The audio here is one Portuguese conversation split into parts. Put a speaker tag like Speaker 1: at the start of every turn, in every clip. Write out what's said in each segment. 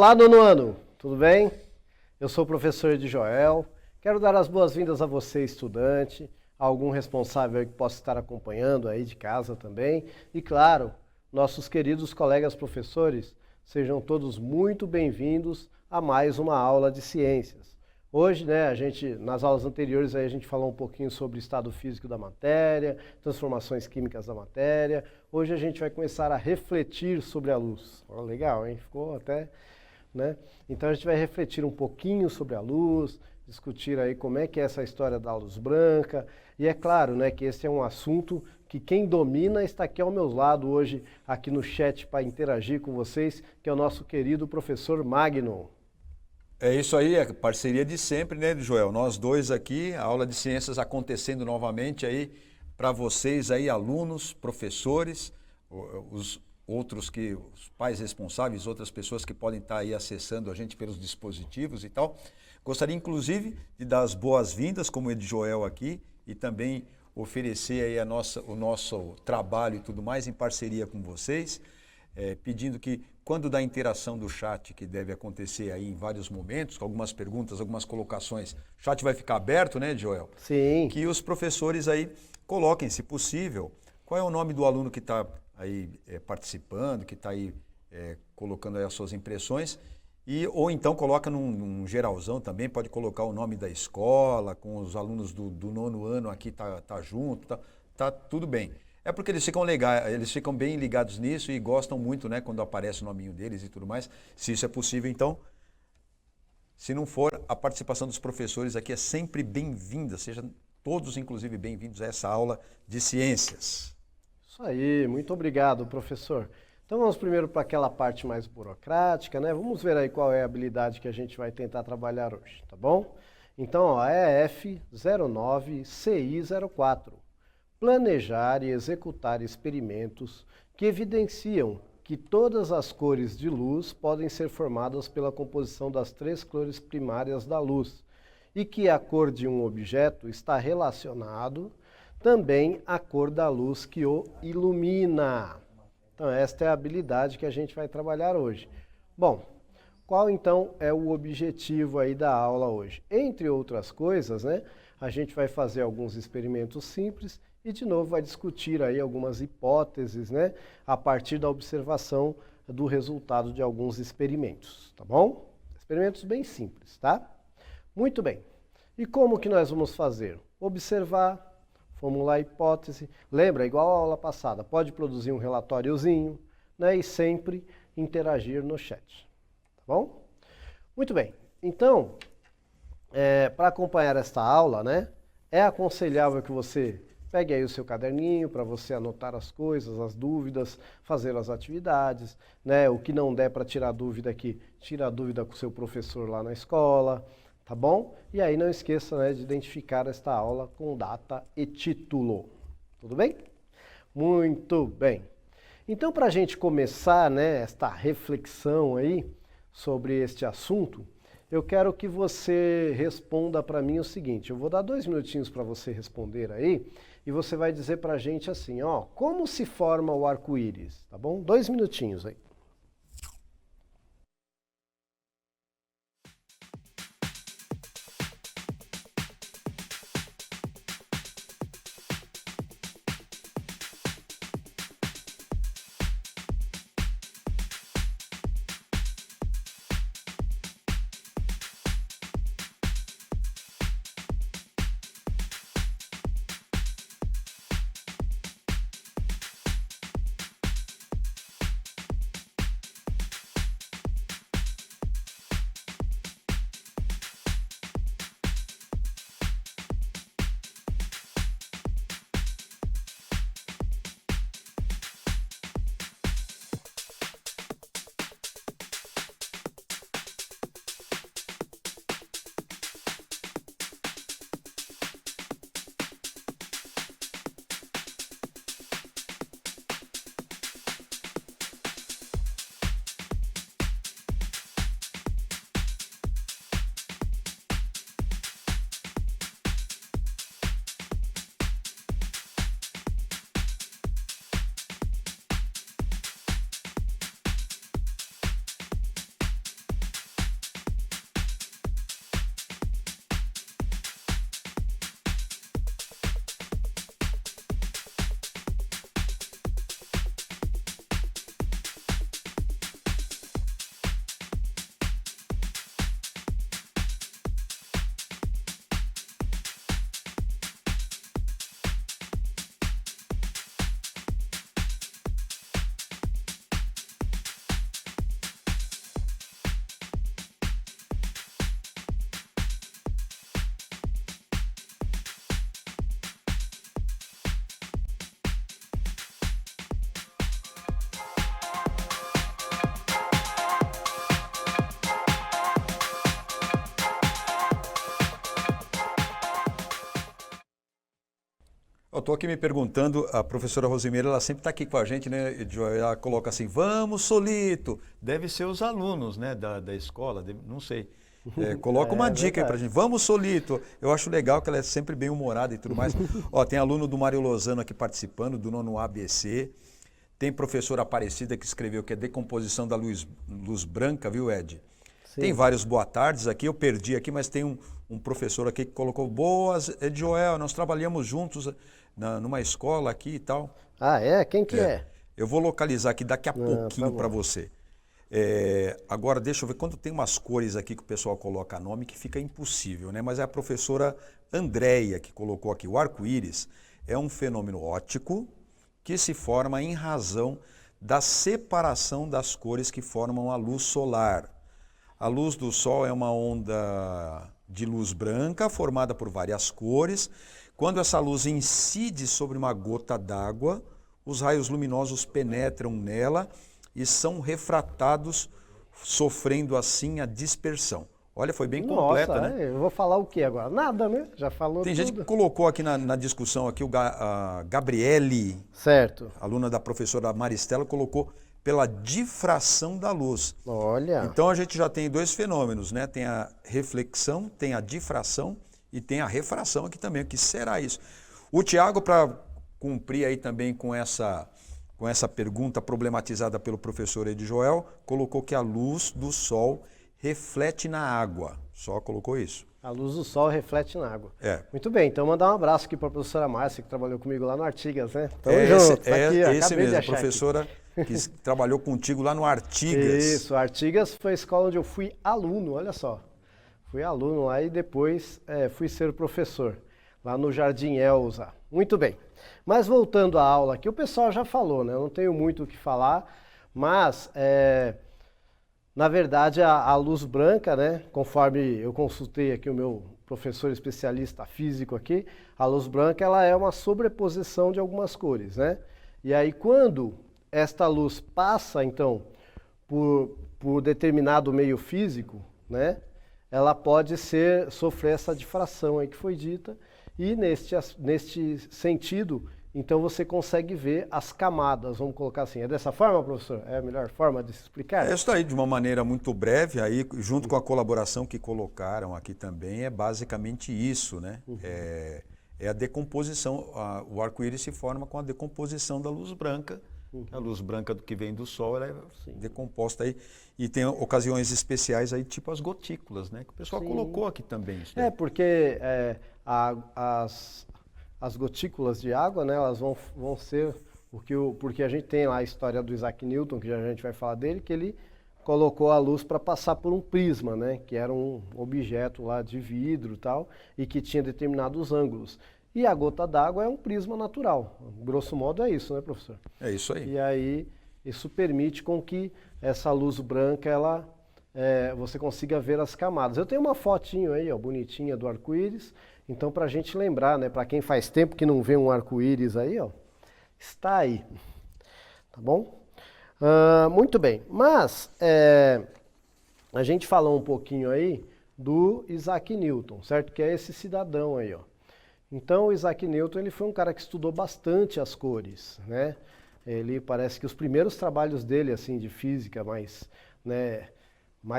Speaker 1: Olá, nono ano, tudo bem? Eu sou o professor Joel. Quero dar as boas-vindas a você, estudante, a algum responsável aí que possa estar acompanhando aí de casa também. E claro, nossos queridos colegas professores, sejam todos muito bem-vindos a mais uma aula de ciências. Hoje, nas aulas anteriores a gente falou um pouquinho sobre o estado físico da matéria, transformações químicas da matéria. Hoje a gente vai começar a refletir sobre a luz. Oh, legal, hein? Ficou até... Então a gente vai refletir um pouquinho sobre a luz, discutir aí como é que é essa história da luz branca, e é claro, que esse é um assunto que quem domina está aqui ao meu lado hoje, aqui no chat para interagir com vocês, que é o nosso querido professor Magno.
Speaker 2: É isso aí, é parceria de sempre, né, Joel? Nós dois aqui, a aula de ciências acontecendo novamente aí para vocês aí, alunos, professores, os pais responsáveis, outras pessoas que podem estar aí acessando a gente pelos dispositivos e tal. Gostaria, inclusive, de dar as boas-vindas, como o Joel aqui, e também oferecer aí o nosso trabalho e tudo mais em parceria com vocês, pedindo que, quando da interação do chat, que deve acontecer aí em vários momentos, com algumas perguntas, algumas colocações, o chat vai ficar aberto, né, Joel?
Speaker 1: Sim.
Speaker 2: Que os professores aí coloquem, se possível, qual é o nome do aluno que está aí participando, que está aí colocando aí as suas impressões, ou então coloca num geralzão também, pode colocar o nome da escola, com os alunos do nono ano aqui tá junto, tá tudo bem. É porque eles ficam bem ligados nisso e gostam muito, né, quando aparece o nominho deles e tudo mais. Se isso é possível, então, se não for, a participação dos professores aqui é sempre bem-vinda, sejam todos, inclusive, bem-vindos a essa aula de ciências.
Speaker 1: Isso aí, muito obrigado, professor. Então vamos primeiro para aquela parte mais burocrática, né? Vamos ver aí qual é a habilidade que a gente vai tentar trabalhar hoje, tá bom? Então, EF 09 CI 04. Planejar e executar experimentos que evidenciam que todas as cores de luz podem ser formadas pela composição das três cores primárias da luz e que a cor de um objeto está relacionado também à cor da luz que o ilumina. Então, esta é a habilidade que a gente vai trabalhar hoje. Bom, qual então é o objetivo aí da aula hoje? Entre outras coisas, a gente vai fazer alguns experimentos simples e, de novo, vai discutir aí algumas hipóteses, a partir da observação do resultado de alguns experimentos, tá bom? Experimentos bem simples, tá? Muito bem. E como que nós vamos fazer? Observar, formular a hipótese. Lembra, igual a aula passada, pode produzir um relatóriozinho, e sempre interagir no chat, tá bom? Muito bem. Então, para acompanhar esta aula, é aconselhável que você pegue aí o seu caderninho para você anotar as coisas, as dúvidas, fazer as atividades, o que não der para tirar dúvida aqui, tira a dúvida com o seu professor lá na escola, tá bom? E aí não esqueça, de identificar esta aula com data e título. Tudo bem? Muito bem. Então, para a gente começar, esta reflexão aí sobre este assunto, eu quero que você responda para mim o seguinte. Eu vou dar 2 minutinhos para você responder aí e você vai dizer para a gente assim, como se forma o arco-íris, tá bom? 2 minutinhos aí.
Speaker 2: Estou aqui me perguntando, a professora Rosimeira, ela sempre está aqui com a gente, né? Ela coloca assim, vamos, Solito. Deve ser os alunos, né, da escola, não sei. Coloca uma dica aí pra gente. Vamos, Solito. Eu acho legal que ela é sempre bem humorada e tudo mais. Ó, tem aluno do Mário Lozano aqui participando, do nono ABC. Tem professora Aparecida que escreveu que é decomposição da luz branca, viu, Ed? Sim. Tem vários boa tardes aqui, eu perdi aqui, mas tem um professor aqui que colocou boas, Ed Joel, nós trabalhamos juntos numa escola aqui e tal.
Speaker 1: Ah, é? Quem que é?
Speaker 2: Eu vou localizar aqui daqui a pouquinho para você. Agora, deixa eu ver, quando tem umas cores aqui que o pessoal coloca nome que fica impossível, né? Mas é a professora Andréia que colocou aqui. O arco-íris é um fenômeno óptico que se forma em razão da separação das cores que formam a luz solar. A luz do sol é uma onda de luz branca formada por várias cores. Quando essa luz incide sobre uma gota d'água, os raios luminosos penetram nela e são refratados, sofrendo assim a dispersão. Olha, foi bem completa, né?
Speaker 1: Eu vou falar o que agora? Nada, né? Já falou
Speaker 2: Tem
Speaker 1: tudo.
Speaker 2: gente que colocou aqui na discussão, aqui, a Gabriele,
Speaker 1: certo,
Speaker 2: aluna da professora Maristela, colocou pela difração da luz.
Speaker 1: Olha.
Speaker 2: Então a gente já tem dois fenômenos, né? Tem a reflexão, tem a difração e tem a refração aqui também. O que será isso? O Tiago, para cumprir aí também com essa pergunta problematizada pelo professor Ed Joel, colocou que a luz do sol reflete na água. Só colocou isso.
Speaker 1: A luz do sol reflete na água. Muito bem, então mandar um abraço aqui para a professora Márcia, que trabalhou comigo lá no Artigas, né?
Speaker 2: Tamo junto. Esse mesmo, a professora que trabalhou contigo lá no Artigas.
Speaker 1: Isso, Artigas foi a escola onde eu fui aluno, olha só. Fui aluno lá e depois fui ser professor, lá no Jardim Elza. Muito bem. Mas voltando à aula aqui, o pessoal já falou, né? Eu não tenho muito o que falar, mas na verdade a luz branca, né? Conforme eu consultei aqui o meu professor especialista físico aqui, a luz branca ela é uma sobreposição de algumas cores, né? E aí quando esta luz passa então por determinado meio físico, né? Ela pode sofrer essa difração aí que foi dita. E neste sentido, então você consegue ver as camadas, vamos colocar assim. É dessa forma, professor? É a melhor forma de se explicar?
Speaker 2: Isso aí, de uma maneira muito breve, aí, junto com a colaboração que colocaram aqui também, é basicamente isso, né? É a decomposição, o arco-íris se forma com a decomposição da luz branca. A luz branca que vem do sol, ela é decomposta aí. E tem ocasiões especiais aí, tipo as gotículas, né? Que o pessoal colocou aqui também. Isso daí.
Speaker 1: Porque as gotículas de água, né, elas vão ser, porque a gente tem lá a história do Isaac Newton, que já a gente vai falar dele, que ele colocou a luz para passar por um prisma, né, que era um objeto lá de vidro e tal, e que tinha determinados ângulos. E a gota d'água é um prisma natural. Grosso modo é isso, né, professor?
Speaker 2: É isso aí.
Speaker 1: E aí isso permite com que essa luz branca, você consiga ver as camadas. Eu tenho uma fotinho aí, ó, bonitinha do arco-íris. Então, para a gente lembrar, né, para quem faz tempo que não vê um arco-íris aí, ó, está aí. Tá bom? Muito bem. Mas a gente falou um pouquinho aí do Isaac Newton, certo? Que é esse cidadão aí, ó. Então, o Isaac Newton ele foi um cara que estudou bastante as cores, né? Ele parece que os primeiros trabalhos dele, assim, de física, mais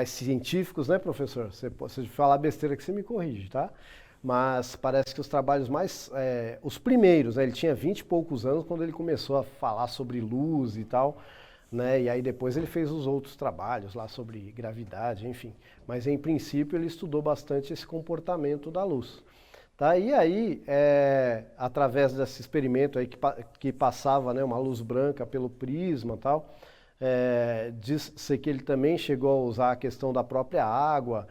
Speaker 1: científicos, né, professor? Se falar besteira que você me corrige, tá? Mas parece que os trabalhos os primeiros, né? Ele tinha 20 e poucos anos quando ele começou a falar sobre luz e tal, né? E aí depois ele fez os outros trabalhos lá sobre gravidade, enfim. Mas em princípio ele estudou bastante esse comportamento da luz. Tá? E aí, através desse experimento aí que passava, né, uma luz branca pelo prisma e tal, diz-se que ele também chegou a usar a questão da própria água,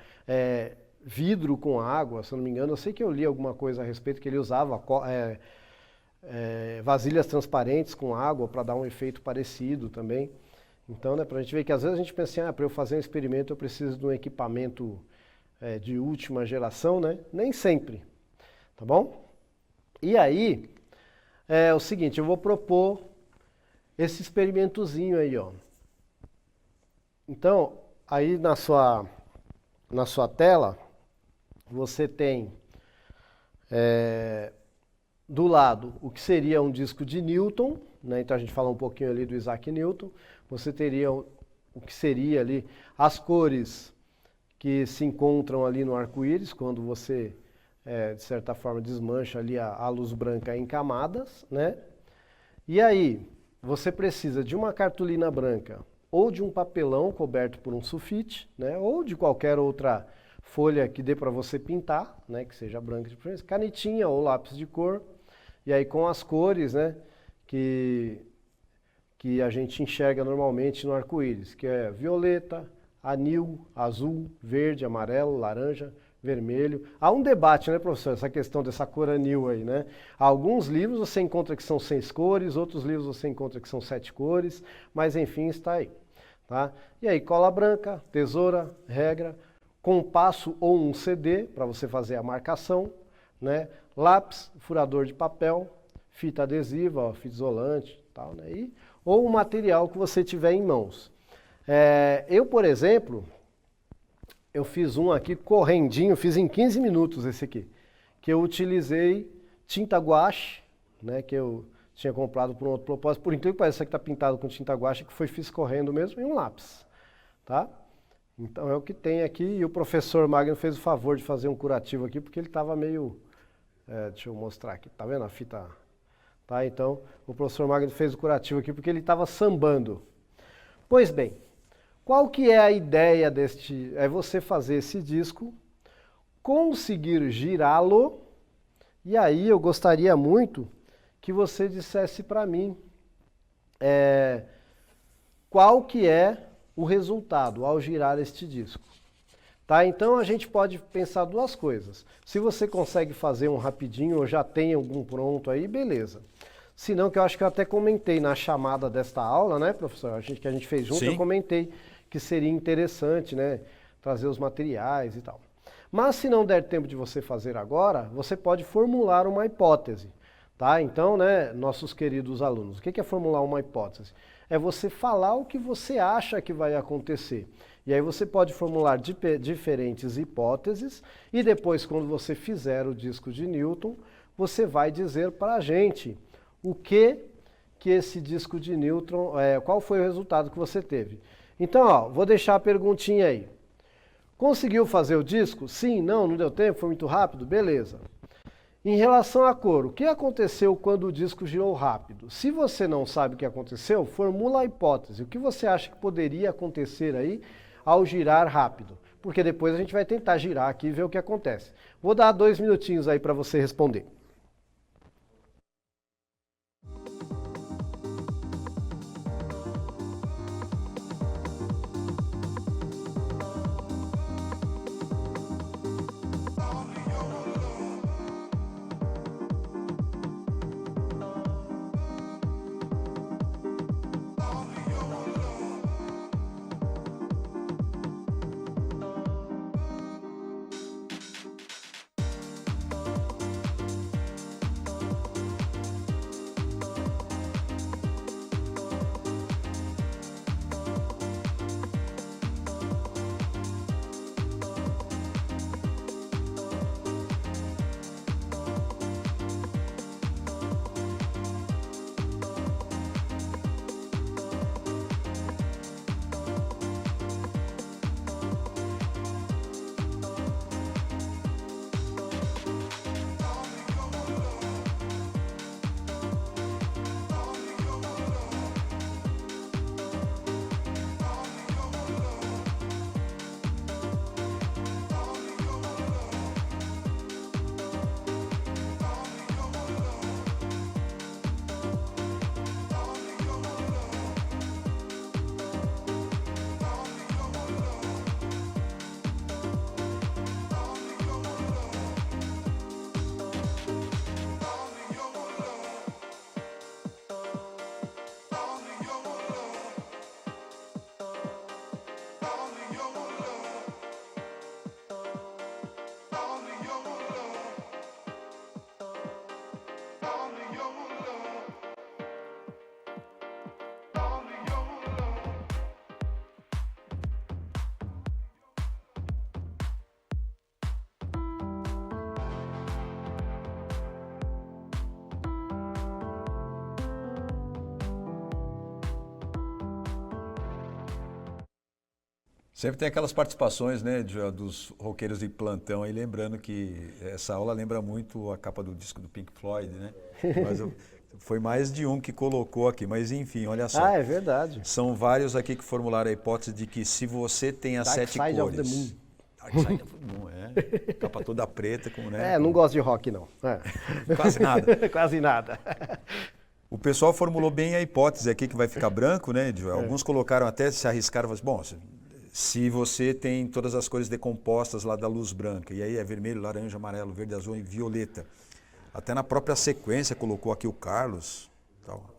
Speaker 1: vidro com água, se eu não me engano. Eu sei que eu li alguma coisa a respeito que ele usava vasilhas transparentes com água para dar um efeito parecido também. Então, né, para a gente ver que às vezes a gente pensa assim, para eu fazer um experimento eu preciso de um equipamento de última geração, né? Nem sempre. Tá bom? E aí, é o seguinte, eu vou propor esse experimentozinho aí, ó. Então, aí na sua tela, você tem do lado o que seria um disco de Newton, né? Então a gente fala um pouquinho ali do Isaac Newton. Você teria o que seria ali as cores que se encontram ali no arco-íris, quando você, de certa forma, desmancha ali a luz branca em camadas, né? E aí, você precisa de uma cartolina branca ou de um papelão coberto por um sulfite, né? Ou de qualquer outra folha que dê para você pintar, né? Que seja branca de preferência, canetinha ou lápis de cor, e aí com as cores, né? Que a gente enxerga normalmente no arco-íris, que é violeta, anil, azul, verde, amarelo, laranja, vermelho. Há um debate, né, professor, essa questão dessa cor anil aí, né? Alguns livros você encontra que são 6 cores, outros livros você encontra que são 7 cores, mas enfim, está aí. Tá? E aí, cola branca, tesoura, regra, compasso ou um CD para você fazer a marcação, né? Lápis, furador de papel, fita adesiva, ó, fita isolante, tal, né? Ou o material que você tiver em mãos. Eu, por exemplo, eu fiz um aqui correndinho, fiz em 15 minutos esse aqui, que eu utilizei tinta guache, né, que eu tinha comprado por um outro propósito, por incrível que pareça que está pintado com tinta guache, que fiz correndo mesmo, e um lápis, tá? Então é o que tem aqui, e o professor Magno fez o favor de fazer um curativo aqui, porque ele estava meio, deixa eu mostrar aqui, tá vendo a fita? Tá, então, o professor Magno fez o curativo aqui porque ele estava sambando. Pois bem, qual que é a ideia deste? É você fazer esse disco, conseguir girá-lo, e aí eu gostaria muito que você dissesse para mim qual que é o resultado ao girar este disco. Tá? Então a gente pode pensar duas coisas. Se você consegue fazer um rapidinho ou já tem algum pronto aí, beleza. Se não, que eu acho que eu até comentei na chamada desta aula, né, professor? Que a gente fez junto,
Speaker 2: Sim.
Speaker 1: Eu comentei que seria interessante, né, trazer os materiais e tal. Mas se não der tempo de você fazer agora, você pode formular uma hipótese. Tá? Então, né, nossos queridos alunos, o que é formular uma hipótese? É você falar o que você acha que vai acontecer. E aí você pode formular diferentes hipóteses e depois, quando você fizer o disco de Newton, você vai dizer para a gente o que esse disco de Newton, qual foi o resultado que você teve. Então, ó, vou deixar a perguntinha aí. Conseguiu fazer o disco? Sim, não deu tempo, foi muito rápido? Beleza. Em relação à cor, o que aconteceu quando o disco girou rápido? Se você não sabe o que aconteceu, formula a hipótese. O que você acha que poderia acontecer aí ao girar rápido? Porque depois a gente vai tentar girar aqui e ver o que acontece. Vou dar 2 minutinhos aí para você responder.
Speaker 2: Sempre tem aquelas participações, né, dos roqueiros de plantão aí, lembrando que essa aula lembra muito a capa do disco do Pink Floyd, né? Mas foi mais de um que colocou aqui, mas enfim, olha só.
Speaker 1: Ah, é verdade.
Speaker 2: São vários aqui que formularam a hipótese de que se você tem as
Speaker 1: Dark
Speaker 2: 7
Speaker 1: Side of the
Speaker 2: cores...
Speaker 1: Moon.
Speaker 2: Dark Side of the Moon, é. Capa toda preta, com, né?
Speaker 1: Não gosto de rock, não.
Speaker 2: Quase nada.
Speaker 1: Quase nada.
Speaker 2: O pessoal formulou bem a hipótese aqui que vai ficar branco, né, Joel? Alguns colocaram até, se arriscaram, bom, se você tem todas as cores decompostas lá da luz branca, e aí é vermelho, laranja, amarelo, verde, azul e violeta. Até na própria sequência colocou aqui o Carlos,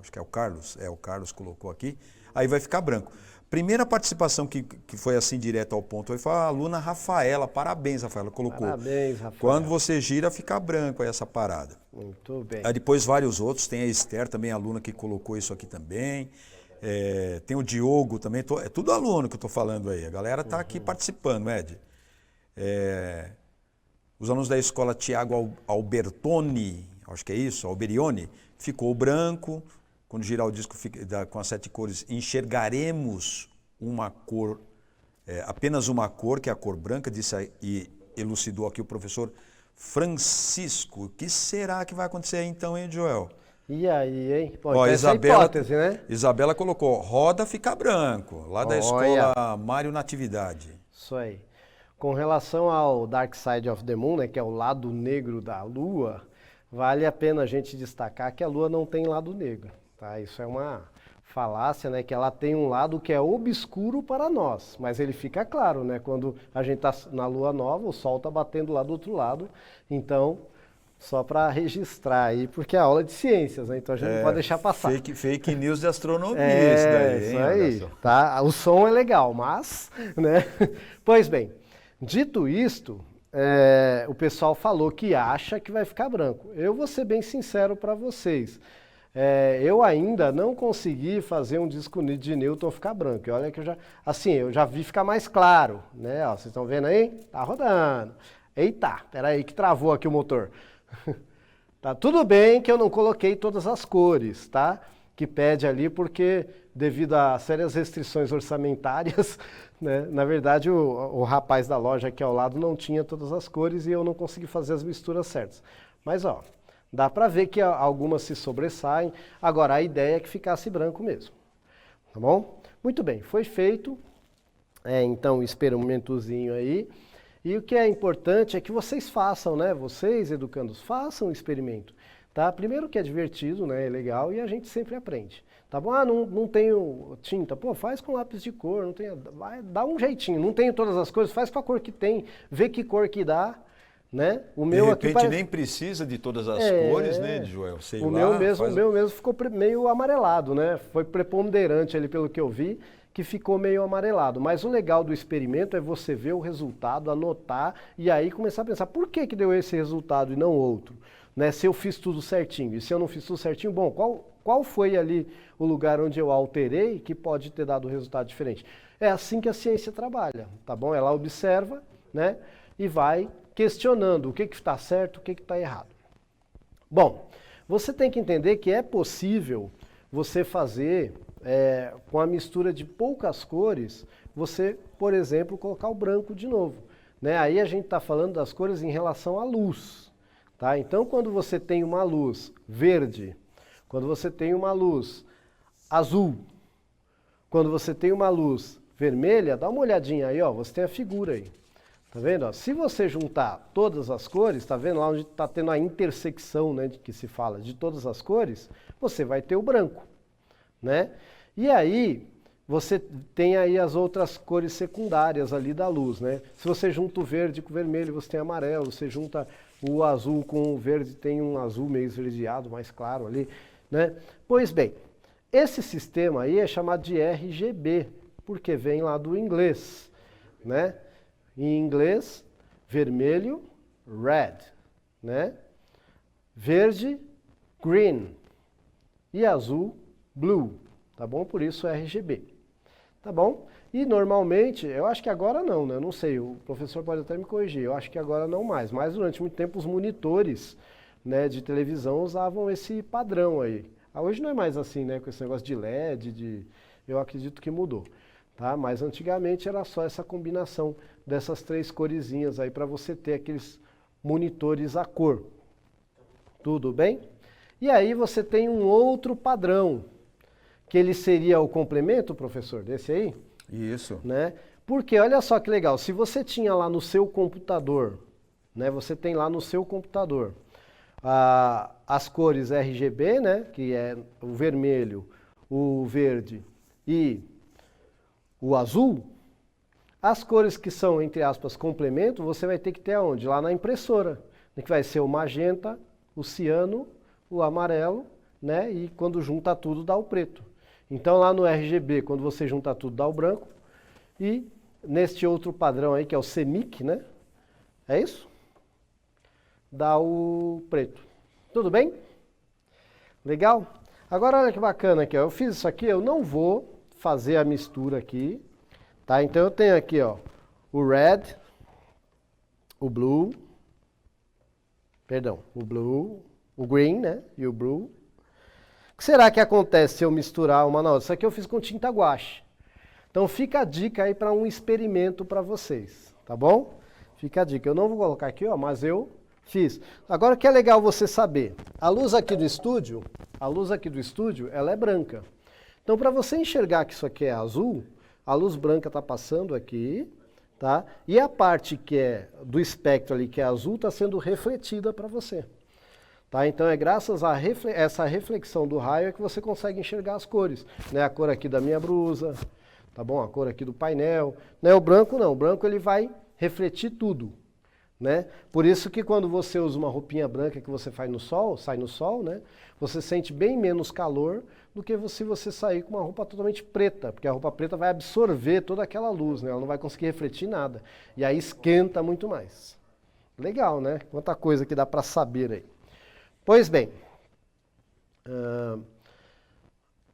Speaker 2: acho que é o Carlos colocou aqui, aí vai ficar branco. Primeira participação que foi assim direto ao ponto foi a aluna Rafaela. Parabéns, Rafaela, colocou.
Speaker 1: Parabéns, Rafaela.
Speaker 2: Quando você gira, fica branco aí essa parada.
Speaker 1: Muito bem.
Speaker 2: Aí depois vários outros, tem a Esther também, aluna que colocou isso aqui também. Tem o Diogo também, é tudo aluno que eu estou falando aí. A galera está aqui participando, Ed. Os alunos da escola Tiago Albertoni, acho que é isso, Alberione, ficou branco. Quando girar o disco com as 7 cores, enxergaremos uma cor, apenas uma cor, que é a cor branca, disse e elucidou aqui o professor Francisco. O que será que vai acontecer aí então, hein, Joel?
Speaker 1: E aí, hein? Pô,
Speaker 2: Ó,
Speaker 1: então
Speaker 2: Isabela,
Speaker 1: essa é a hipótese, né?
Speaker 2: Isabela colocou, roda fica branco, lá da escola Mário Natividade.
Speaker 1: Isso aí. Com relação ao Dark Side of the Moon, né, que é o lado negro da Lua, vale a pena a gente destacar que a Lua não tem lado negro. Tá? Isso é uma falácia, né, que ela tem um lado que é obscuro para nós, mas ele fica claro, né, quando a gente está na Lua nova, o Sol está batendo lá do outro lado, então... Só para registrar aí, porque é aula de ciências, né? Então a gente não pode deixar passar.
Speaker 2: Fake news de astronomia, isso daí, hein?
Speaker 1: Isso aí, tá? O som é legal, mas, né? Pois bem, dito isto, o pessoal falou que acha que vai ficar branco. Eu vou ser bem sincero para vocês. Eu ainda não consegui fazer um disco de Newton ficar branco. E olha que eu já vi ficar mais claro, né? Ó, vocês estão vendo aí? Tá rodando. Eita, peraí que travou aqui o motor. Tá tudo bem que eu não coloquei todas as cores, tá? Que pede ali porque devido a sérias restrições orçamentárias, né? Na verdade o rapaz da loja aqui ao lado não tinha todas as cores e eu não consegui fazer as misturas certas. Mas ó, dá pra ver que algumas se sobressaem. Agora a ideia é que ficasse branco mesmo, tá bom? Muito bem, foi feito, então um experimentozinho aí. E o que é importante é que vocês façam, né? Vocês, educandos, façam o experimento, tá? Primeiro que é divertido, né? É legal e a gente sempre aprende, tá bom? Ah, não tenho tinta. Pô, faz com lápis de cor, não tem, dá um jeitinho. Não tenho todas as cores, faz com a cor que tem, vê que cor que dá, né? O meu
Speaker 2: de repente
Speaker 1: aqui
Speaker 2: nem precisa de todas as cores, né, Joel? Sei
Speaker 1: o
Speaker 2: lá,
Speaker 1: meu mesmo ficou meio amarelado, né? Foi preponderante ali pelo que eu vi, que ficou meio amarelado. Mas o legal do experimento é você ver o resultado, anotar e aí começar a pensar por que deu esse resultado e não outro, né? Se eu fiz tudo certinho e se eu não fiz tudo certinho, bom, qual foi ali o lugar onde eu alterei que pode ter dado um resultado diferente? É assim que a ciência trabalha, tá bom? Ela observa, né? E vai questionando o que está certo, o que está errado. Bom, você tem que entender que é possível você fazer... com a mistura de poucas cores, você, por exemplo, colocar o branco de novo, né? Aí a gente está falando das cores em relação à luz, tá? Então, quando você tem uma luz verde, quando você tem uma luz azul, quando você tem uma luz vermelha, dá uma olhadinha aí, ó, você tem a figura aí, tá vendo? Ó, se você juntar todas as cores, tá vendo lá onde está tendo a intersecção, né, de que se fala de todas as cores, você vai ter o branco, né? E aí, você tem aí as outras cores secundárias ali da luz, né? Se você junta o verde com o vermelho, você tem amarelo. Você junta o azul com o verde, tem um azul meio esverdeado, mais claro ali, né? Pois bem, esse sistema aí é chamado de RGB, porque vem lá do inglês, né? Em inglês, vermelho, red, né? Verde, green. E azul, blue. Tá bom? Por isso RGB. Tá bom? E normalmente, eu acho que agora não, né? Eu não sei, o professor pode até me corrigir, eu acho que agora não mais. Mas durante muito tempo os monitores, né, de televisão usavam esse padrão aí. Hoje não é mais assim, né? Com esse negócio de LED, eu acredito que mudou. tá? Mas antigamente era só essa combinação dessas 3 coresinhas aí para você ter aqueles monitores a cor. Tudo bem? E aí você tem um outro padrão, que ele seria o complemento, professor, desse aí?
Speaker 2: Isso.
Speaker 1: Né? Porque olha só que legal, se você tinha lá no seu computador, né, você tem lá no seu computador as cores RGB, né, que é o vermelho, o verde e o azul, as cores que são, entre aspas, complemento, você vai ter que ter aonde? Lá na impressora, que vai ser o magenta, o ciano, o amarelo, né? E quando junta tudo dá o preto. Então lá no RGB, quando você junta tudo dá o branco. E neste outro padrão aí, que é o CMYK, né? É isso? Dá o preto. Tudo bem? Legal? Agora olha que bacana aqui, ó. Eu fiz isso aqui, eu não vou fazer a mistura aqui, tá? Então eu tenho aqui, ó, o red, o blue, o green, né? E o blue. O que será que acontece se eu misturar uma na outra? Isso aqui eu fiz com tinta guache. Então fica a dica aí para um experimento para vocês, tá bom? Fica a dica. Eu não vou colocar aqui, ó, mas eu fiz. Agora o que é legal você saber, a luz aqui do estúdio, ela é branca. Então para você enxergar que isso aqui é azul, a luz branca está passando aqui, tá? E a parte que é do espectro ali, que é azul, está sendo refletida para você. Tá? Então é graças a essa reflexão do raio é que você consegue enxergar as cores. Né? A cor aqui da minha blusa, tá bom? A cor aqui do painel. Né? O branco não, o branco ele vai refletir tudo. Né? Por isso que quando você usa uma roupinha branca que você sai no sol, né? Você sente bem menos calor do que se você sair com uma roupa totalmente preta, porque a roupa preta vai absorver toda aquela luz, né? Ela não vai conseguir refletir nada. E aí esquenta muito mais. Legal, né? Quanta coisa que dá para saber aí. Pois bem,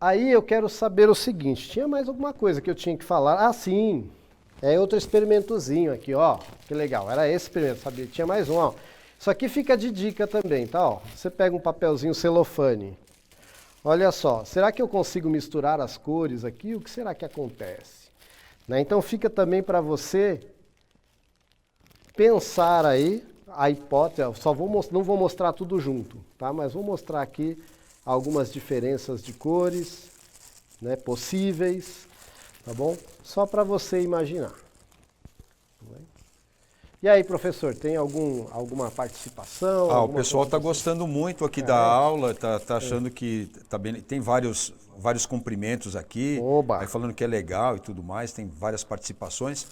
Speaker 1: aí eu quero saber o seguinte, tinha mais alguma coisa que eu tinha que falar? Ah, sim, é outro experimentozinho aqui, ó, que legal, era esse experimento, sabia? Tinha mais um, ó. Isso aqui fica de dica também, tá? Ó, você pega um papelzinho celofane, olha só, será que eu consigo misturar as cores aqui? O que será que acontece? Né? Então fica também para você pensar aí, a hipótese, não vou mostrar tudo junto, tá? Mas vou mostrar aqui algumas diferenças de cores, né, possíveis, tá bom? Só para você imaginar. E aí, professor, tem alguma participação?
Speaker 2: O pessoal está gostando muito aqui da aula, tá achando que tá bem, tem vários cumprimentos aqui, aí falando que é legal e tudo mais, tem várias participações.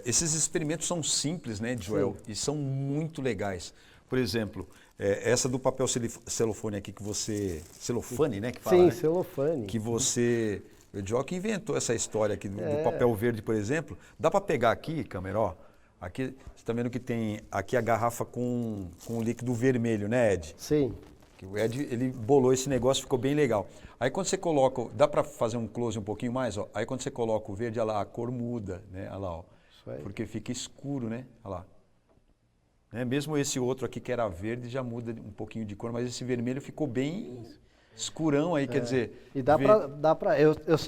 Speaker 2: Esses experimentos são simples, né, Joel? Sim. E são muito legais. Por exemplo, essa do papel celofane aqui que você... Celofane, né? Que fala,
Speaker 1: sim,
Speaker 2: né?
Speaker 1: celofane.
Speaker 2: Que você... O Joel que inventou essa história aqui do papel verde, por exemplo. Dá para pegar aqui, câmera, ó. Aqui, você está vendo que tem aqui a garrafa com líquido vermelho, né, Ed?
Speaker 1: Sim.
Speaker 2: O Ed, ele bolou esse negócio, ficou bem legal. Aí quando você coloca, dá para fazer um close um pouquinho mais, ó. Aí quando você coloca o verde, olha lá, a cor muda, né? Olha lá, ó. Porque fica escuro, né? Olha lá. Né? Mesmo esse outro aqui que era verde já muda um pouquinho de cor, mas esse vermelho ficou bem escurão aí, quer dizer...
Speaker 1: E dá para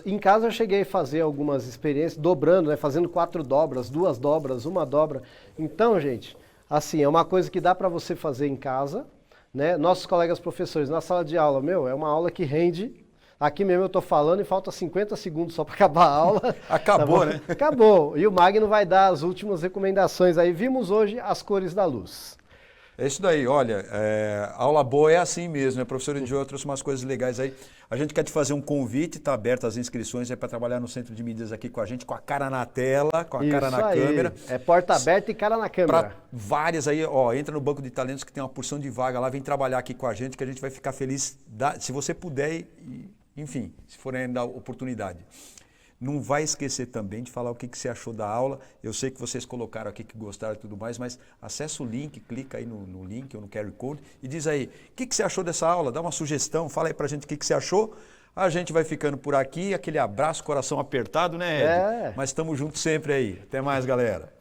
Speaker 1: em casa eu cheguei a fazer algumas experiências dobrando, né? Fazendo 4 dobras, 2 dobras, 1 dobra. Então, gente, assim, é uma coisa que dá para você fazer em casa, né? Nossos colegas professores na sala de aula, é uma aula que rende. Aqui mesmo eu estou falando e falta 50 segundos só para acabar a aula.
Speaker 2: Acabou, tá, né?
Speaker 1: Acabou. E o Magno vai dar as últimas recomendações aí. Vimos hoje as cores da luz.
Speaker 2: É isso daí, olha, aula boa é assim mesmo, né? Professor Joel trouxe umas coisas legais aí. A gente quer te fazer um convite, está aberto as inscrições para trabalhar no Centro de Mídias aqui com a gente, com a cara na tela, com a cara na câmera.
Speaker 1: É porta aberta e cara na câmera.
Speaker 2: Para várias aí, ó, entra no Banco de Talentos que tem uma porção de vaga lá, vem trabalhar aqui com a gente que a gente vai ficar feliz, se você puder, enfim, se for ainda a oportunidade. Não vai esquecer também de falar o que você achou da aula. Eu sei que vocês colocaram aqui que gostaram e tudo mais, mas acessa o link, clica aí no link ou no QR Code e diz aí, o que você achou dessa aula? Dá uma sugestão, fala aí pra gente o que você achou. A gente vai ficando por aqui, aquele abraço, coração apertado, né, Ed? Mas estamos juntos sempre aí. Até mais, galera.